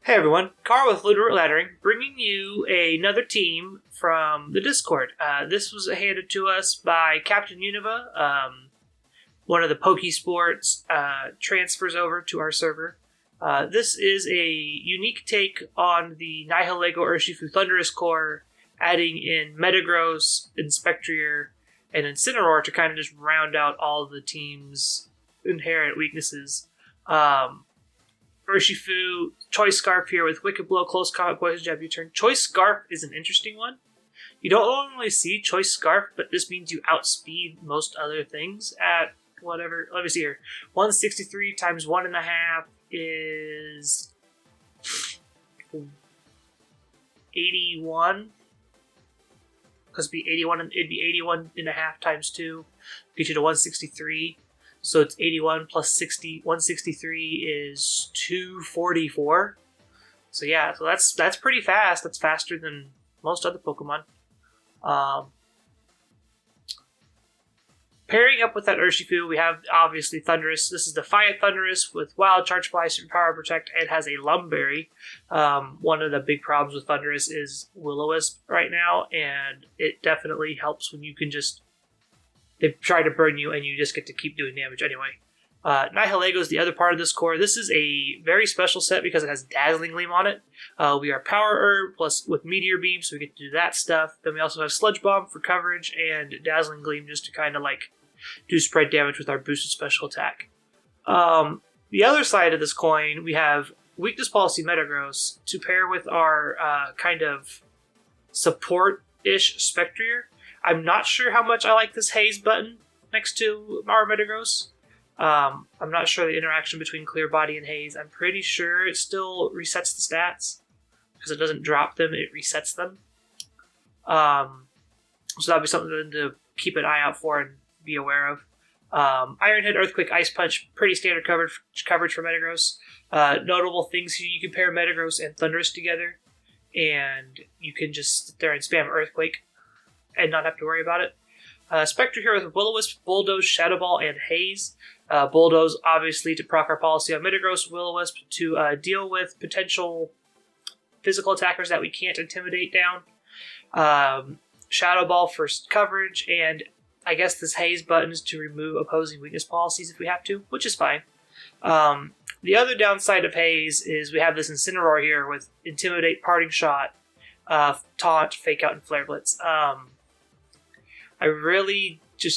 Hey everyone, Carl with Littleroot Laddering, bringing you another team from the Discord. This was handed to us by Captain Unova, one of the Pokesports transfers over to our server. This is a unique take on the Nihilego Urshifu Thunderous Core, adding in Metagross, Inspectrier, and Incineroar to kind of just round out all the team's inherent weaknesses. Urshifu, Choice Scarf here with Wicked Blow, Close Combat, Poison Jab, U-Turn. Choice Scarf is an interesting one. You don't normally see Choice Scarf, but this means you outspeed most other things at whatever. Let me see here. 163 times 1.5 is 81. Because it'd be 81.5 times 2. Get you to 163. So it's 81 plus 60. 163 is 244. So yeah, so that's pretty fast. That's faster than most other Pokemon. Pairing up with that Urshifu, we have obviously Thundurus. This is the Fire Thundurus with Wild Charge, Fly, Superpower, Protect, and has a Lumberry. One of the big problems with Thundurus is Will-O-Wisp right now, and it definitely helps when you can just... They try to burn you, and you just get to keep doing damage anyway. Nihilego is the other part of this core. This is a very special set because it has Dazzling Gleam on it. We are Power Herb plus with Meteor Beam, so we get to do that stuff. Then we also have Sludge Bomb for coverage and Dazzling Gleam just to kind of like do spread damage with our boosted special attack. The other side of this coin, we have Weakness Policy Metagross to pair with our kind of support-ish Spectrier. I'm not sure how much I like this Haze button next to our Metagross. I'm not sure the interaction between Clear Body and Haze. I'm pretty sure it still resets the stats. Because it doesn't drop them, it resets them. So that'll be something to keep an eye out for and be aware of. Iron Head, Earthquake, Ice Punch, pretty standard coverage for Metagross. Notable things here, you can pair Metagross and Thundurus together. And you can just sit there and spam Earthquake and not have to worry about it. Spectre here with Will-O-Wisp, Bulldoze, Shadow Ball, and Haze. Bulldoze, obviously, to proc our policy on Metagross. Will-O-Wisp to deal with potential physical attackers that we can't intimidate down. Shadow Ball for coverage, and I guess this Haze button is to remove opposing weakness policies if we have to, which is fine. The other downside of Haze is we have this Incineroar here with Intimidate, Parting Shot, Taunt, Fake Out, and Flare Blitz.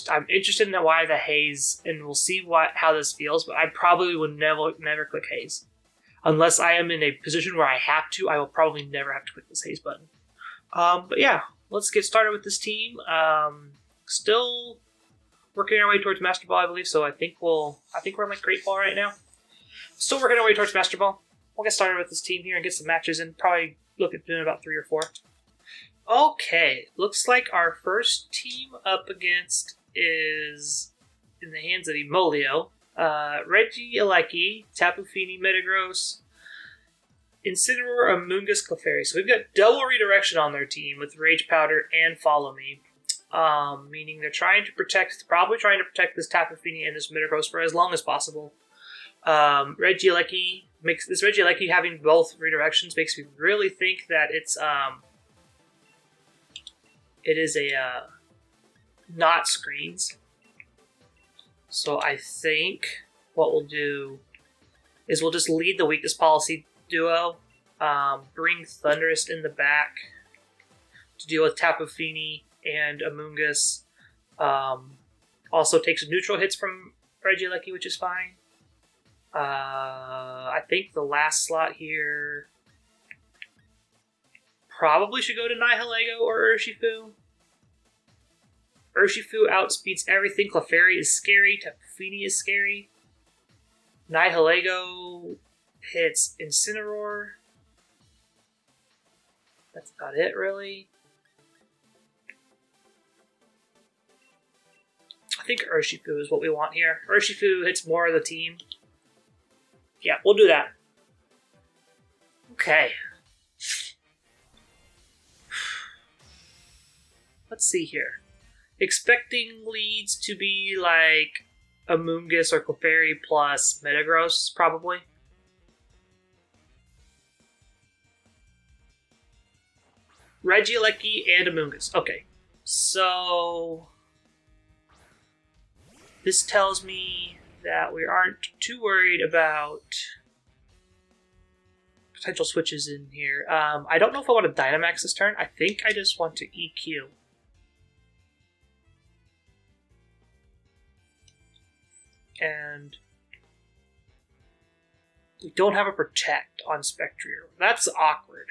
I'm interested in why the Haze, and we'll see how this feels, but I probably would never click Haze. Unless I am in a position where I have to, I will probably never have to click this Haze button. But yeah, let's get started with this team. Still working our way towards Master Ball, I believe, so I think we're in like Great Ball right now. Still working our way towards Master Ball. We'll get started with this team here and get some matches in. Probably look at doing about 3 or 4. Okay, looks like our first team up against is in the hands of Emolio. Regieleki, Tapu Fini, Metagross, Incineroar, Amoonguss, Clefairy. So we've got double redirection on their team with Rage Powder and Follow Me. Meaning they're probably trying to protect this Tapu Fini and this Metagross for as long as possible. Regieleki having both redirections makes me really think that it is a not screens. So I think what we'll do is we'll just lead the weakness policy duo, bring Thundurus in the back to deal with Tapu Fini and Amoonguss. Also takes neutral hits from Regieleki, which is fine. I think the last slot here probably should go to Nihilego or Urshifu. Urshifu outspeeds everything. Clefairy is scary. Tapu Fini is scary. Nihilego hits Incineroar. That's about it, really. I think Urshifu is what we want here. Urshifu hits more of the team. Yeah, we'll do that. Okay. Let's see here. Expecting leads to be like Amoonguss or Clefairy plus Metagross, probably. Regieleki and Amoonguss. Okay. So this tells me that we aren't too worried about potential switches in here. I don't know if I want to Dynamax this turn. I think I just want to EQ. And we don't have a Protect on Spectrier. That's awkward.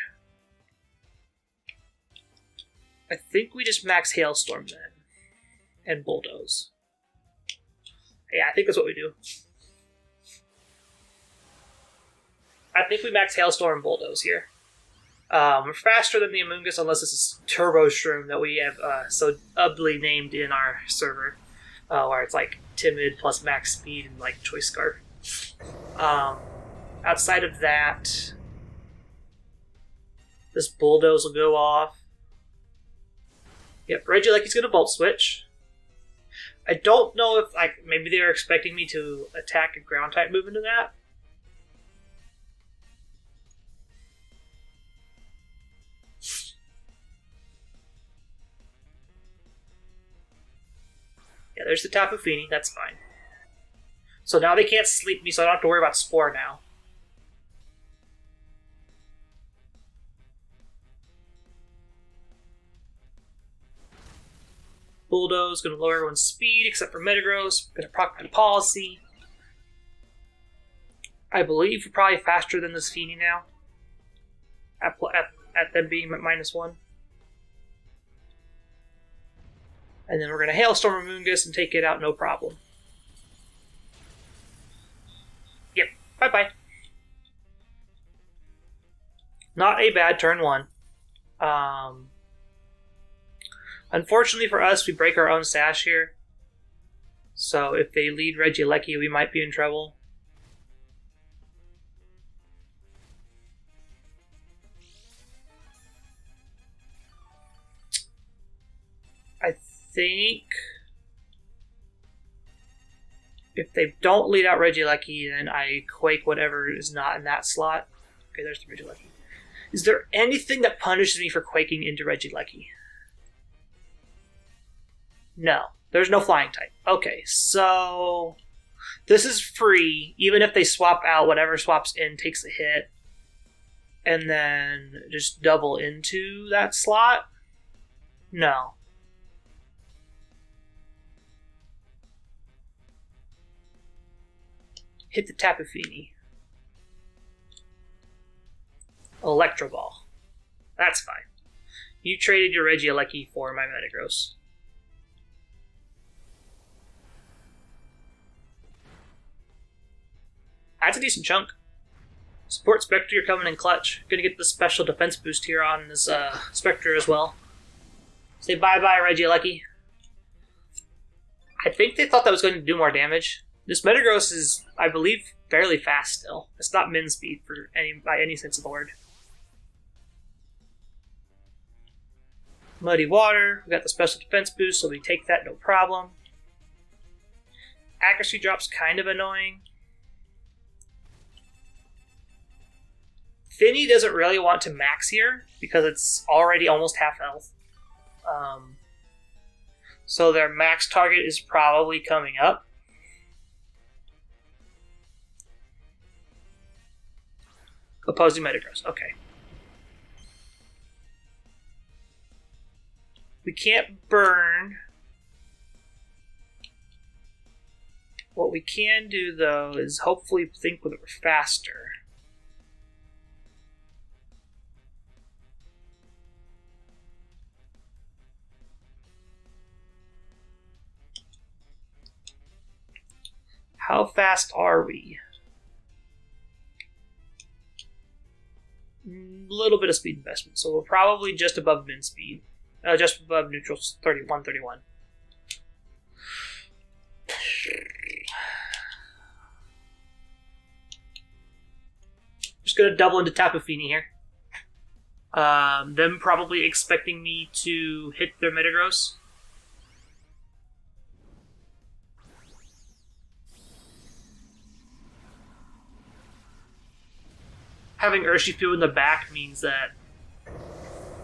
I think we just max Hailstorm then. And Bulldoze. Yeah, I think that's what we do. I think we max Hailstorm and Bulldoze here. We're faster than the Amoonguss unless this is Turbo Shroom that we have so ugly named in our server. Where it's like Timid plus max speed and like Choice Scarf. Outside of that, this Bulldoze will go off. Yep, Regieleki's going to Volt Switch. I don't know if maybe they were expecting me to attack a ground type move into that. Yeah, there's the Tapu Fini. That's fine. So now they can't sleep me, so I don't have to worry about Spore now. Bulldoze going to lower everyone's speed except for Metagross. Going to proc my policy. I believe we're probably faster than this Fini now. At them being at -1. And then we're going to Hailstorm Amoonguss and take it out no problem. Yep, bye-bye. Not a bad turn 1. Unfortunately for us, we break our own stash here. So if they lead Regieleki, we might be in trouble. I think if they don't lead out Regieleki, then I Quake whatever is not in that slot. Okay, there's the Regieleki. Is there anything that punishes me for Quaking into Regieleki? No. There's no flying type. Okay, so this is free. Even if they swap out, whatever swaps in takes a hit. And then just double into that slot? No. Hit the Tapu Fini. Electro Ball. That's fine. You traded your Regieleki for my Metagross. That's a decent chunk. Support Spectre, you're coming in clutch. Gonna get the special defense boost here on this Spectre as well. Say bye-bye, Regieleki. I think they thought that was going to do more damage. This Metagross is, I believe, fairly fast still. It's not min speed by any sense of the word. Muddy Water, we got the special defense boost, so we take that no problem. Accuracy drop's kind of annoying. Fini doesn't really want to max here because it's already almost half health. So their max target is probably coming up. Opposing Metagross. Okay. We can't burn. What we can do, though, is hopefully think with it faster. How fast are we? A little bit of speed investment, so we're probably just above min speed. Just above neutral 131. Just gonna double into Tapu Fini here. Them probably expecting me to hit their Metagross. Having Urshifu in the back means that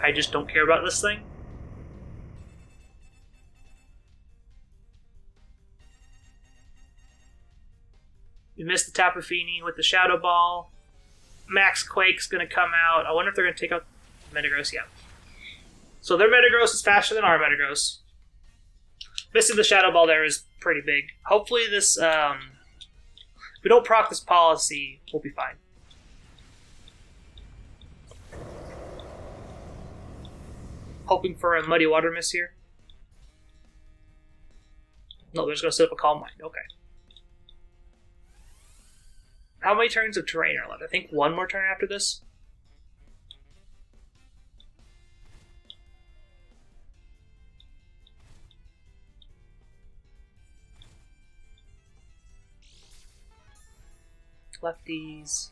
I just don't care about this thing. We missed the Tapu Fini with the Shadow Ball. Max Quake's going to come out. I wonder if they're going to take out Metagross. Yeah. So their Metagross is faster than our Metagross. Missing the Shadow Ball there is pretty big. Hopefully this, if we don't proc this policy, we'll be fine. Hoping for a Muddy Water Miss here. No, they're just going to set up a Calm Mind. Okay. How many turns of terrain are left? I think one more turn after this. Lefties.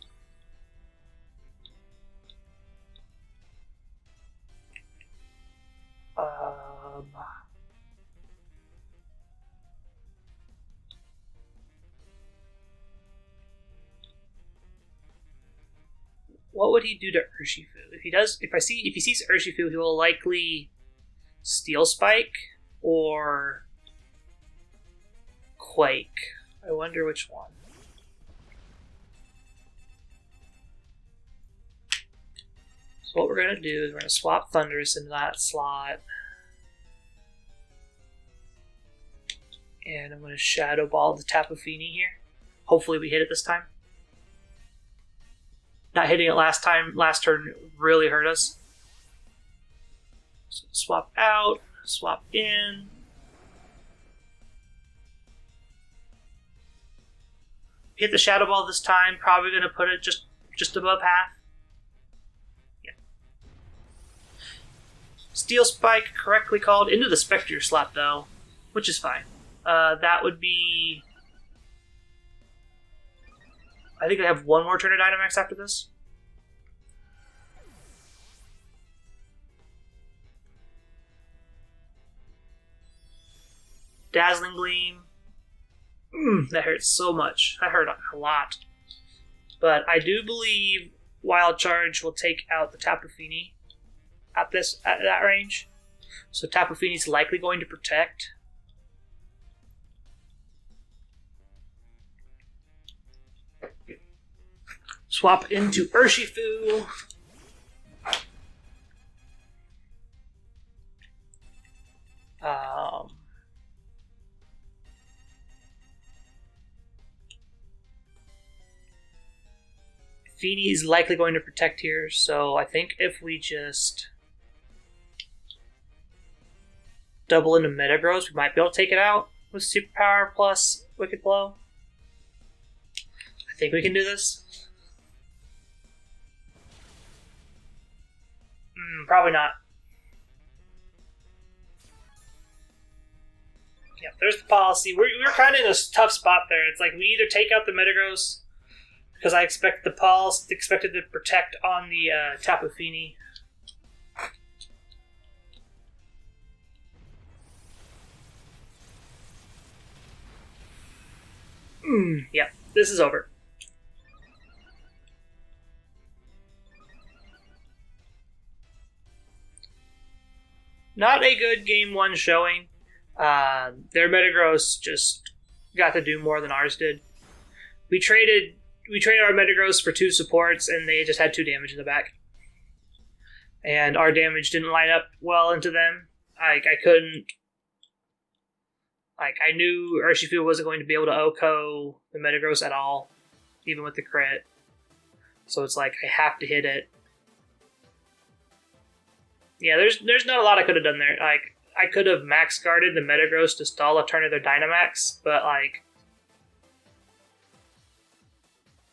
What would he do to Urshifu? If he sees Urshifu, he will likely Steel Spike or Quake. I wonder which one. So what we're going to do is we're going to swap Thundurus into that slot. And I'm going to Shadow Ball the Tapu Fini here. Hopefully we hit it this time. Not hitting it last turn really hurt us. So swap out, swap in. Hit the Shadow Ball this time, probably going to put it just above half. Yeah. Steel Spike correctly called into the Spectre slot though, which is fine. That would be... I think I have one more turn of Dynamax after this. Dazzling Gleam. That hurts so much. That hurt a lot. But I do believe Wild Charge will take out the Tapu Fini at that range. So Tapu Fini's likely going to protect. Swap into Urshifu. Fini is likely going to protect here, so I think if we just double into Metagross, we might be able to take it out with Superpower plus Wicked Blow. I think we can do this. Probably not. Yeah, there's the policy. We're kind of in a tough spot there. It's like we either take out the Metagross, because I expect the Pulse expected to protect on the Tapu Fini. Yeah, this is over. Not a good game one showing. Their Metagross just got to do more than ours did. We traded our Metagross for 2 supports, and they just had 2 damage in the back. And our damage didn't line up well into them. I couldn't... I knew Urshifu wasn't going to be able to OHKO the Metagross at all, even with the crit. So it's like, I have to hit it. Yeah, there's not a lot I could have done there. Like, I could have max guarded the Metagross to stall a turn of their Dynamax, but like...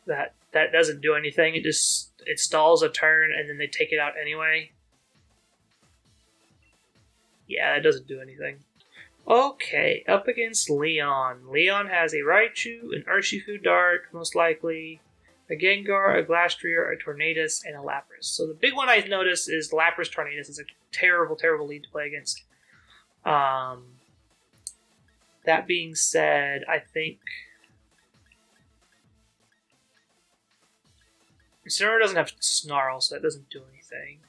That doesn't do anything. It stalls a turn and then they take it out anyway. Yeah, that doesn't do anything. Okay, up against Leon. Leon has a Raichu, an Urshifu Dark, most likely, a Gengar, a Glastrier, a Tornadus, and a Lapras. So the big one I noticed is Lapras Tornadus is a terrible, terrible lead to play against. That being said, I think Incineroar doesn't have Snarl, so that doesn't do anything.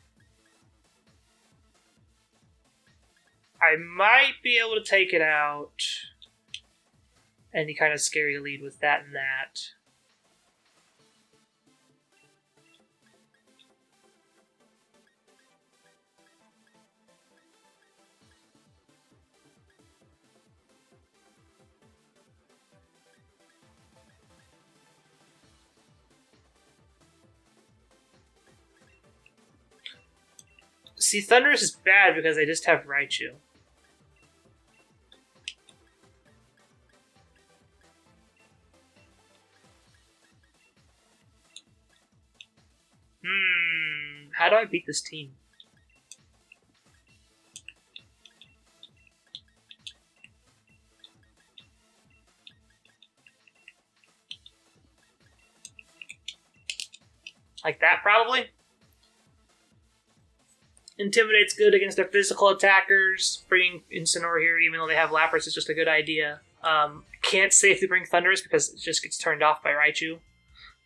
I might be able to take it out. Any kind of scary lead with that and that. See, Thunderous is bad because I just have Raichu. How do I beat this team? Like that, probably? Intimidate's good against their physical attackers. Bringing Incineroar here, even though they have Lapras, is just a good idea. Can't safely bring Thunderous because it just gets turned off by Raichu.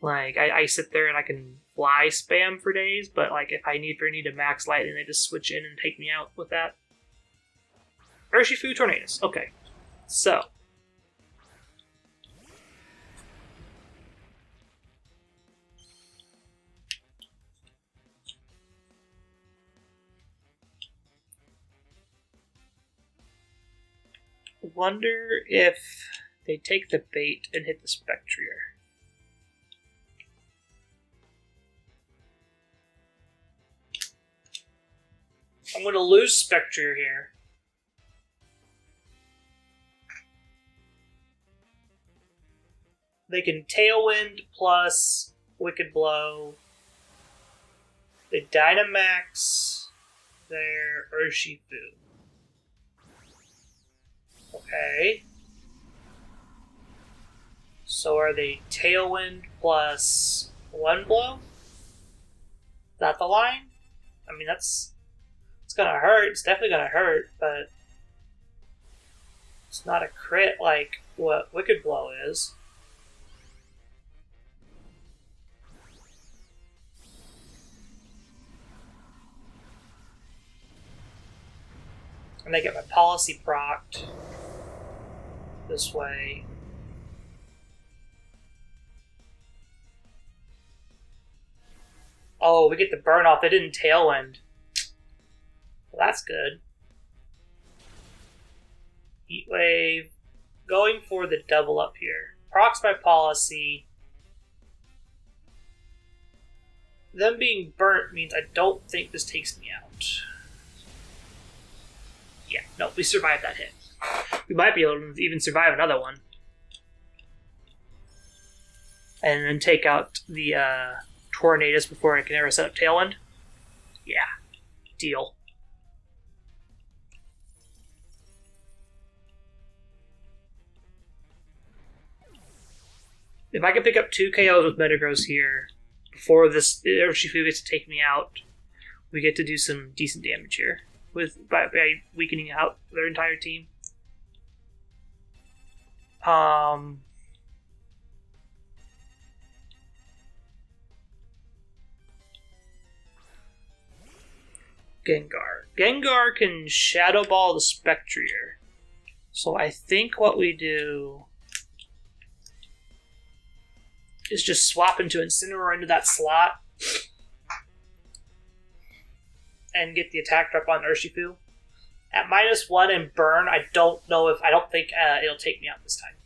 Like, I sit there and I can fly spam for days, but like if I need to max lightning, they just switch in and take me out with that. Urshifu Tornadus. Okay. So. Wonder if they take the bait and hit the Spectrier. I'm going to lose Spectrier here. They can Tailwind plus Wicked Blow. They Dynamax their Urshifu. Okay. So are they Tailwind plus One Blow? Is that the line? I mean, it's gonna hurt. It's definitely gonna hurt, but it's not a crit like what Wicked Blow is. And I get my policy procced this way. Oh, we get the burn off. They didn't Tailwind. Well, that's good. Heat Wave. Going for the double up here. Procs by policy. Them being burnt means I don't think this takes me out. Yeah, no, we survived that hit. We might be able to even survive another one. And then take out the Tornadus before I can ever set up Tailwind. Yeah, deal. If I can pick up 2 KOs with Metagross here before this Urshifu gets to take me out, we get to do some decent damage here by weakening out their entire team. Gengar. Gengar can Shadow Ball the Spectrier. So I think what we do is just swap into Incineroar into that slot and get the attack drop on Urshifu. At -1 and burn, I don't think it'll take me out this time.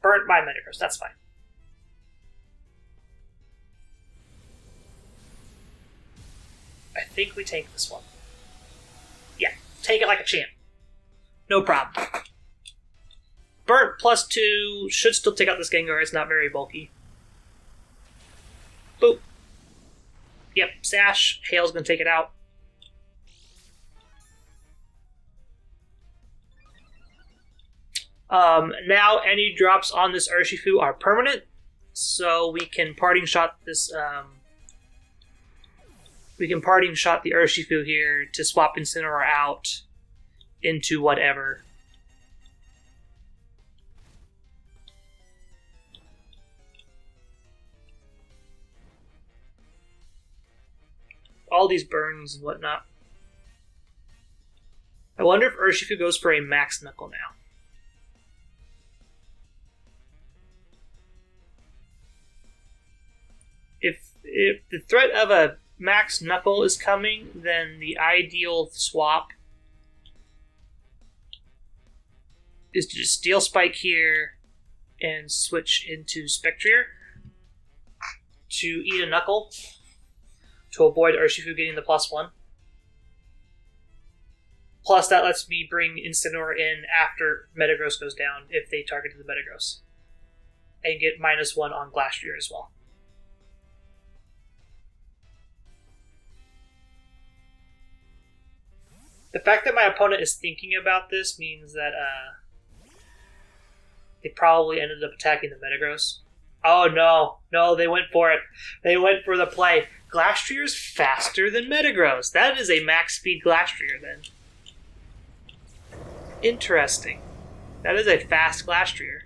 Burnt by Metagross, that's fine. I think we take this one. Yeah, take it like a champ. No problem. Burnt +2 should still take out this Gengar. It's not very bulky. Boop. Yep, Sash. Hail's gonna take it out. Now any drops on this Urshifu are permanent, so we can parting shot this. We can parting shot the Urshifu here to swap Incineroar out into whatever. all these burns and whatnot. I wonder if Urshifu goes for a max knuckle now. If the threat of a max knuckle is coming, then the ideal swap is to just Steel Spike here and switch into Spectrier to eat a knuckle to avoid Urshifu getting the +1. Plus, that lets me bring Incineroar in after Metagross goes down if they targeted the Metagross. And get -1 on Glastrier as well. The fact that my opponent is thinking about this means that they probably ended up attacking the Metagross. Oh no, they went for it. They went for the play. Glastrier is faster than Metagross. That is a max speed Glastrier then. Interesting. That is a fast Glastrier.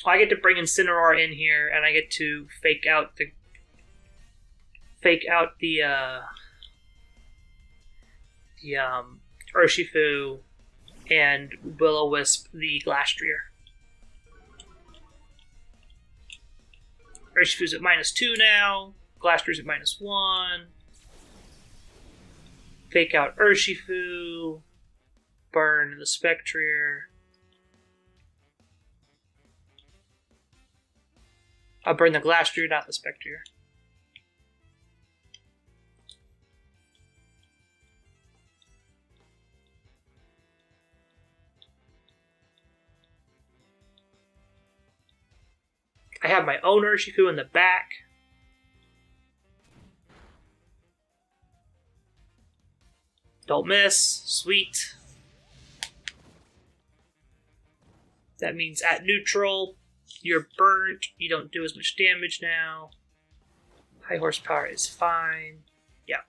I get to bring Incineroar in here, and I get to fake out the Urshifu and Will-O-Wisp the Glastrier. Urshifu's at -2 now. Glastrier's at -1. Fake out Urshifu. Burn the Spectrier. I'll burn the Glastrier, not the Spectrier. I have my own Urshifu in the back. Don't miss. Sweet. That means at neutral, you're burnt. You don't do as much damage now. High horsepower is fine. Yeah.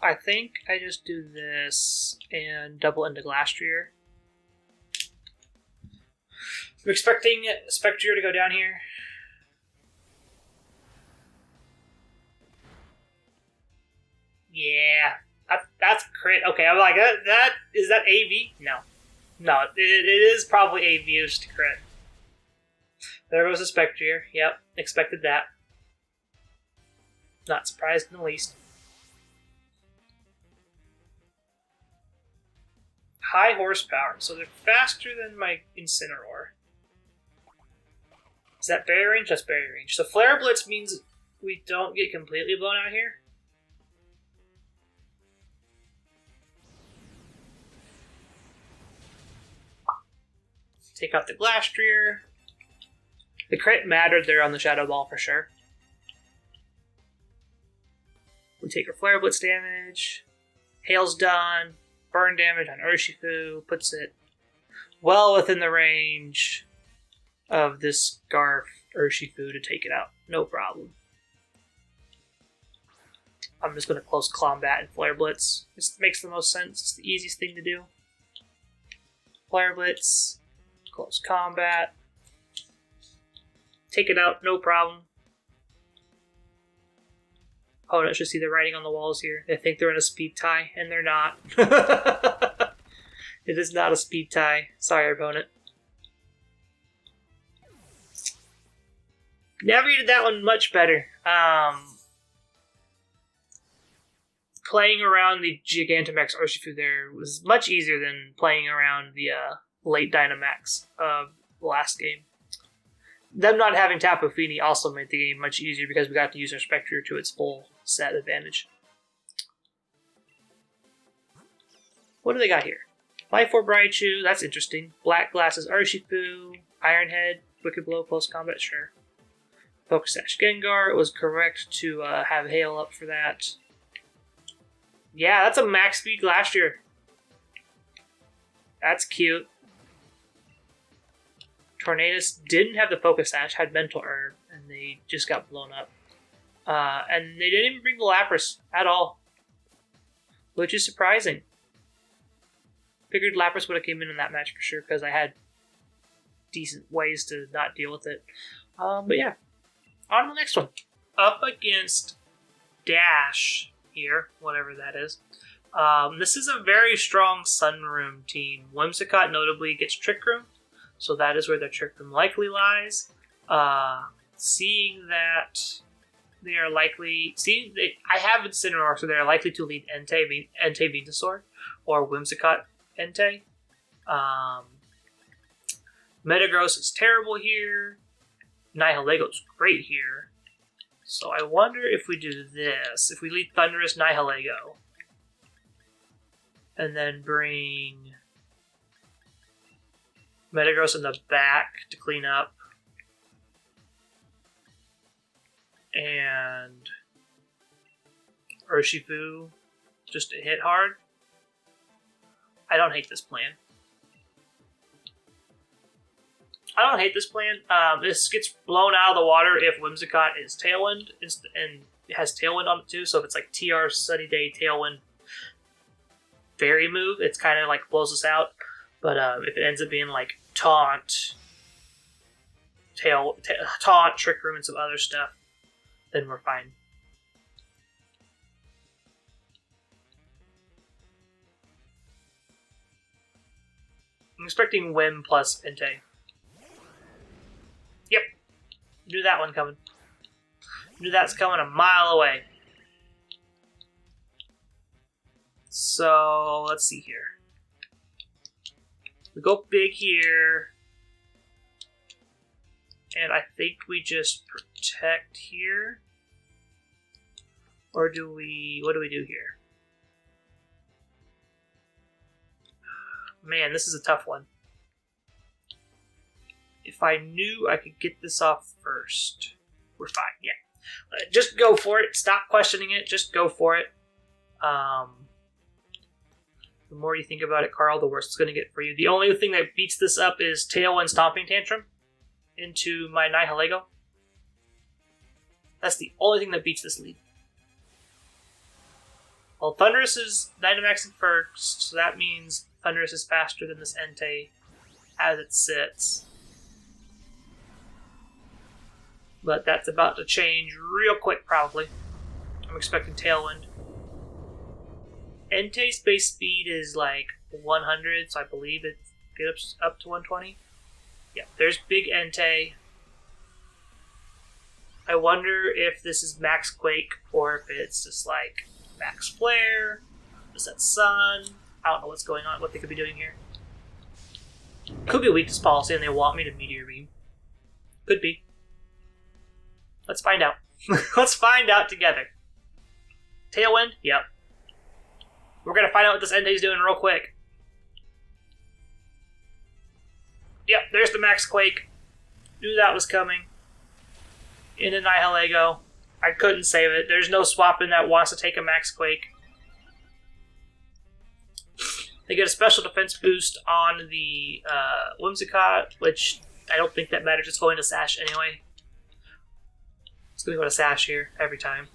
I think I just do this and double into Glastrier. I'm expecting Spectrier to go down here. Yeah, that's crit. Okay, I'm like, that is that AV? No, it is probably AV just to crit. There goes a Spectrier. Yep, expected that. Not surprised in the least. High horsepower, so they're faster than my Incineroar. Is that barrier range? That's barrier range. So Flare Blitz means we don't get completely blown out here. Take out the Glastrier. The crit mattered there on the Shadow Ball for sure. We take our Flare Blitz damage. Hail's done. Burn damage on Urshifu. Puts it well within the range of this Scarf Urshifu to take it out. No problem. I'm just going to close combat and Flare Blitz. This makes the most sense. It's the easiest thing to do. Flare Blitz. Close combat. Take it out. No problem. Opponent should see the writing on the walls here. They think they're in a speed tie, and they're not. It is not a speed tie. Sorry, opponent. Navigated that one much better. Playing around the Gigantamax Urshifu there was much easier than playing around the late Dynamax of the last game. Them not having Tapu Fini also made the game much easier because we got to use our Spectrier to its full set advantage. What do they got here? Life Orb Raichu, that's interesting. Black Glasses Urshifu, Iron Head, Wicked Blow, Close Combat, sure. Focus Sash Gengar, it was correct to have Hail up for that. Yeah, that's a max speed Glastrier. That's cute. Tornadus didn't have the Focus Sash, had Mental Herb, and they just got blown up. And they didn't even bring the Lapras at all, which is surprising. Figured Lapras would have came in that match for sure because I had decent ways to not deal with it. But yeah, on to the next one. Up against Dash here, whatever that is. This is a very strong Sunroom team. Whimsicott notably gets Trick Room, so that is where their Trick Room likely lies. Seeing that they are likely... I have Incineroar, so they are likely to lead Entei Venusaur or Whimsicott Entei. Metagross is terrible here. Nihilego is great here. So I wonder if we do this. If we lead Thundurus Nihilego. And then bring Metagross in the back to clean up. And Urshifu just to hit hard. I don't hate this plan. This gets blown out of the water if Whimsicott is Tailwind and it has Tailwind on it too. So if it's like TR Sunny Day Tailwind Fairy move, it's kind of like blows us out. But if it ends up being like Taunt, Taunt, Trick Room, and some other stuff, then we're fine. I'm expecting Whim plus Entei. Yep. Knew that one coming. Knew that's coming a mile away. So, let's see here. We go big here. And I think we just protect here. Or do we... What do we do here? Man, this is a tough one. If I knew I could get this off first, we're fine, yeah. Just go for it. Stop questioning it. Just go for it. The more you think about it, Carl, the worse it's going to get for you. The only thing that beats this up is Tailwind Stomping Tantrum into my Nihilego. That's the only thing that beats this lead. Well, Thundurus is Dynamaxing first, so that means Thundurus is faster than this Entei as it sits. But that's about to change real quick, probably. I'm expecting Tailwind. Entei's base speed is like 100, so I believe it gets up to 120. Yeah, there's big Entei. I wonder if this is Max Quake or if it's just like Max Flare, just that Sun. I don't know what's going on, what they could be doing here. Could be a weakness policy and they want me to Meteor Beam. Could be. Let's find out. Let's find out together. Tailwind? Yep. We're going to find out what this Entei's doing real quick. Yep, there's the Max Quake. Knew that was coming. Into Nihilego. I couldn't save it. There's no swapping that wants to take a Max Quake. They get a special defense boost on the Whimsicott, which I don't think that matters. It's going to Sash anyway. It's going to go to Sash here every time.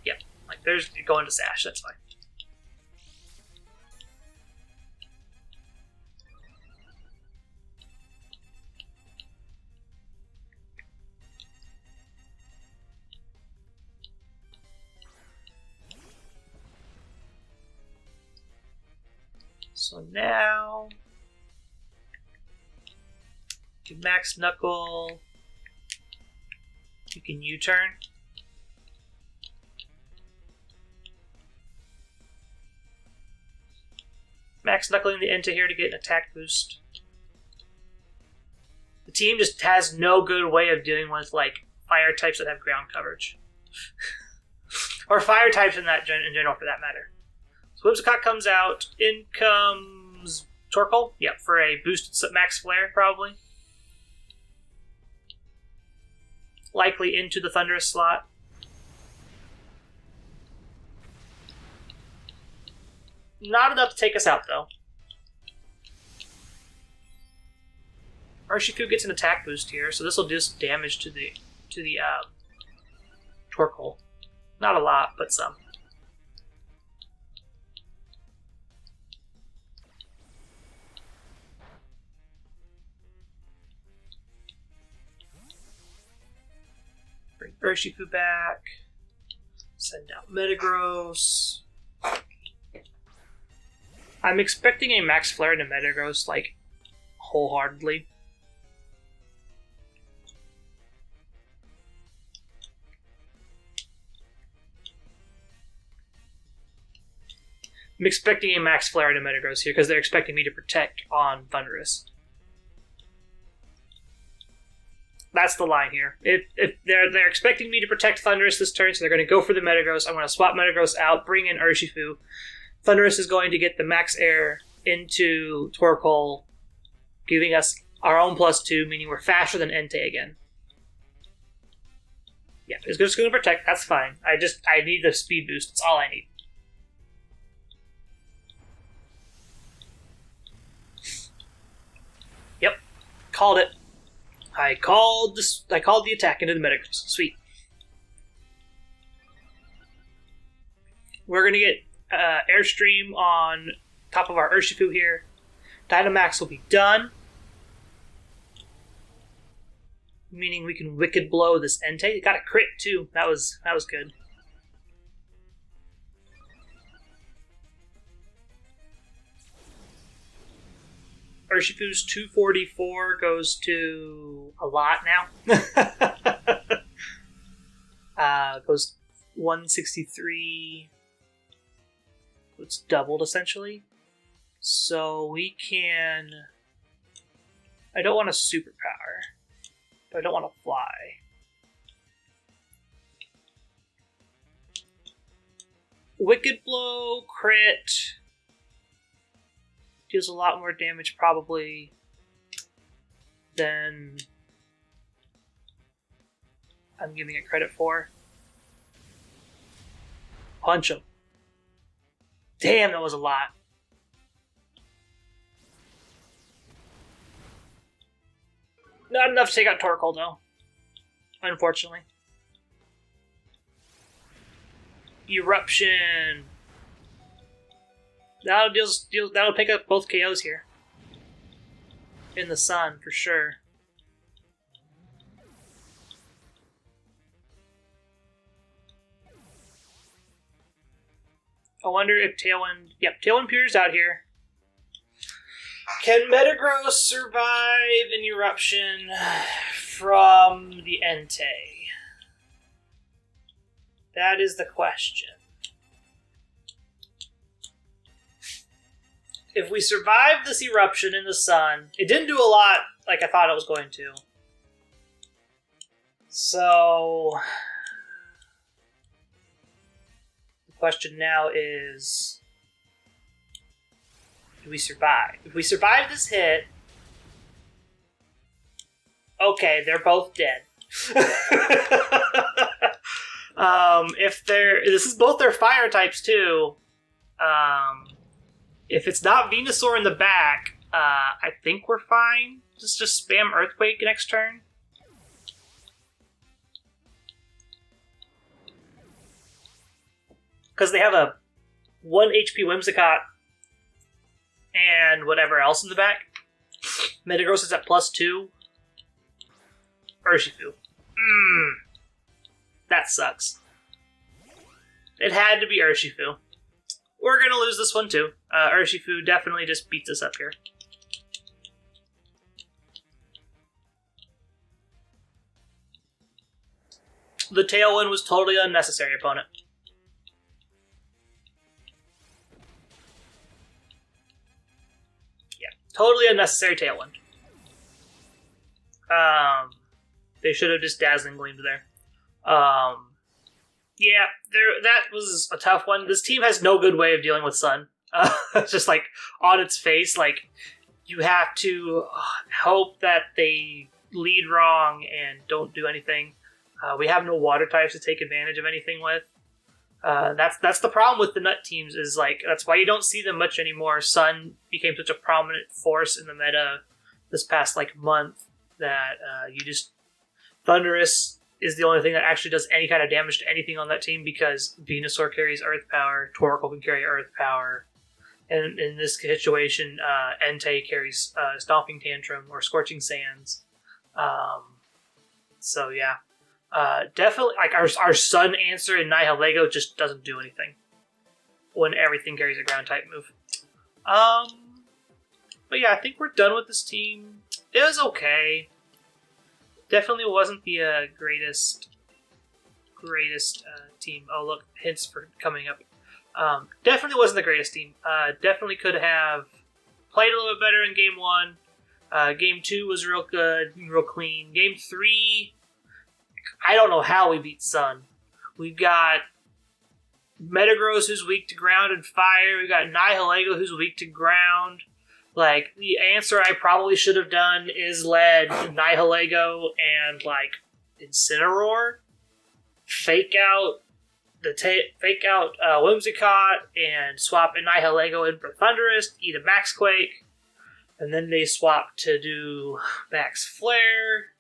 Yep, like there's going to Sash. That's fine. So now, you can Max Knuckle. You can U-turn. Max Knuckling the Entei here to get an attack boost. The team just has no good way of dealing with like fire types that have ground coverage. Or fire types in general, for that matter. So Whimsicott comes out. In comes Torkoal. Yep, for a boosted max flare, probably. Likely into the Thunderous slot. Not enough to take us out, though. Urshifu gets an attack boost here, so this will do some damage to the Torkoal. Not a lot, but some. Bring Urshifu back. Send out Metagross. I'm expecting a max flare into Metagross, like, wholeheartedly. I'm expecting a max flare into Metagross here because they're expecting me to protect on Thundurus. That's the line here. If they're expecting me to protect Thundurus this turn, so they're going to go for the Metagross. I'm going to swap Metagross out, bring in Urshifu. Thundurus is going to get the max air into Torkoal, giving us our own +2, meaning we're faster than Entei again. Yeah, it's just going to protect. That's fine. I need the speed boost. That's all I need. Yep, called it. I called the attack into the Metagross. Sweet. We're gonna get Airstream on top of our Urshifu here. Dynamax will be done, meaning we can Wicked Blow this Entei. It got a crit too. That was good. Urshifu's 244 goes to a lot now. Goes 163. It's doubled essentially. So we can. I don't want a superpower, but I don't want to fly. Wicked Blow, crit. Deals a lot more damage, probably, than I'm giving it credit for. Punch him. Damn, that was a lot. Not enough to take out Torkoal, though. Unfortunately. Eruption. That'll pick up both KOs here. In the sun, for sure. I wonder if Tailwind... Yep, Tailwind Peter's out here. Can Metagross survive an eruption from the Entei? That is the question. If we survive this eruption in the sun, it didn't do a lot like I thought it was going to. So, the question now is, do we survive? If we survive this hit, okay, they're both dead. This is both their fire types too. If it's not Venusaur in the back, I think we're fine. Just spam Earthquake next turn. Because they have a 1 HP Whimsicott and whatever else in the back. Metagross is at +2. Urshifu. That sucks. It had to be Urshifu. We're going to lose this one too. Urshifu definitely just beats us up here. The Tailwind was totally unnecessary, opponent. Yeah, totally unnecessary Tailwind. They should have just Dazzling Gleamed there. Yeah, that was a tough one. This team has no good way of dealing with Sun. It's just like on its face, like you have to hope that they lead wrong and don't do anything. We have no water types to take advantage of anything with. That's the problem with the nut teams. Is like that's why you don't see them much anymore. Sun became such a prominent force in the meta this past like month that Thunderous is the only thing that actually does any kind of damage to anything on that team because Venusaur carries Earth Power, Torkoal can carry Earth Power, and in this situation, Entei carries Stomping Tantrum or Scorching Sands. So yeah, definitely like our Sun answer in Nihilego just doesn't do anything when everything carries a Ground type move. But yeah, I think we're done with this team. It was okay. Definitely wasn't the greatest team. Oh, look, hints for coming up. Definitely wasn't the greatest team. Definitely could have played a little bit better in Game 1. Game 2 was real good, real clean. Game 3, I don't know how we beat Sun. We've got Metagross, who's weak to ground and fire. We've got Nihilego, who's weak to ground. Like, the answer I probably should have done is led Nihilego and, like, Incineroar. Fake out Whimsicott and swap Nihilego in for Thunderous, eat a Max Quake, and then they swap to do Max Flare.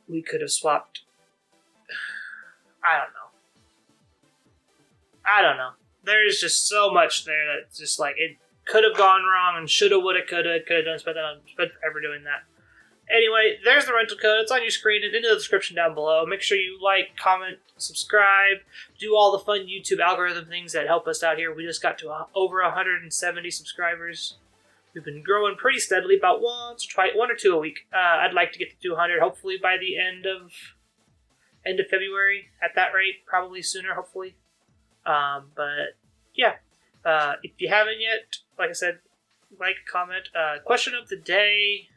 We could have swapped... I don't know. There's just so much there that's just like... It could have gone wrong and shoulda, woulda, coulda done, spent forever doing that. Anyway, there's the rental code. It's on your screen and in the description down below. Make sure you like, comment, subscribe, do all the fun YouTube algorithm things that help us out here. We just got to over 170 subscribers. We've been growing pretty steadily, about one or two a week. I'd like to get to 200, hopefully by the end of February. At that rate, probably sooner, hopefully. But yeah, if you haven't yet, like I said, like, comment. Question of the day.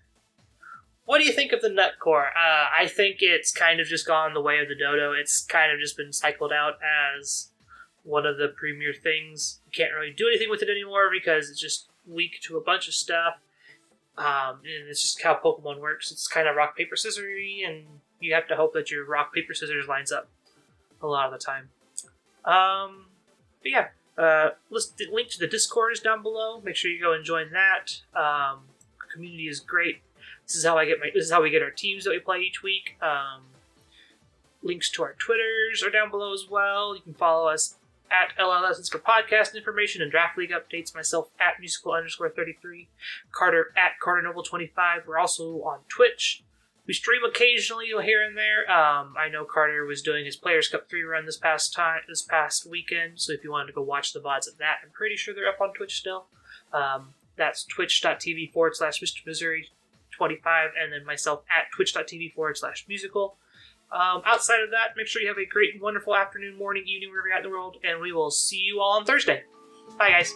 What do you think of the Nut Core? I think it's kind of just gone the way of the Dodo. It's kind of just been cycled out as one of the premier things. You can't really do anything with it anymore because it's just weak to a bunch of stuff. And it's just how Pokemon works. It's kind of rock, paper, scissors-y, and you have to hope that your rock, paper, scissors lines up a lot of the time. But yeah, link to the Discord is down below. Make sure you go and join that. The community is great. This is how we get our teams that we play each week. Links to our Twitters are down below as well. You can follow us at LL Lessons for podcast information and draft league updates. Myself at musical_33. Carter at CarterNoble25. We're also on Twitch. We stream occasionally here and there. I know Carter was doing his Players Cup 3 run this past weekend. So if you wanted to go watch the VODs of that, I'm pretty sure they're up on Twitch still. That's twitch.tv/Mr. Missouri 25, and then myself at twitch.tv/musical. Outside of that, make sure you have a great and wonderful afternoon, morning, evening, wherever you're at in the world, and we will see you all on Thursday. Bye, guys.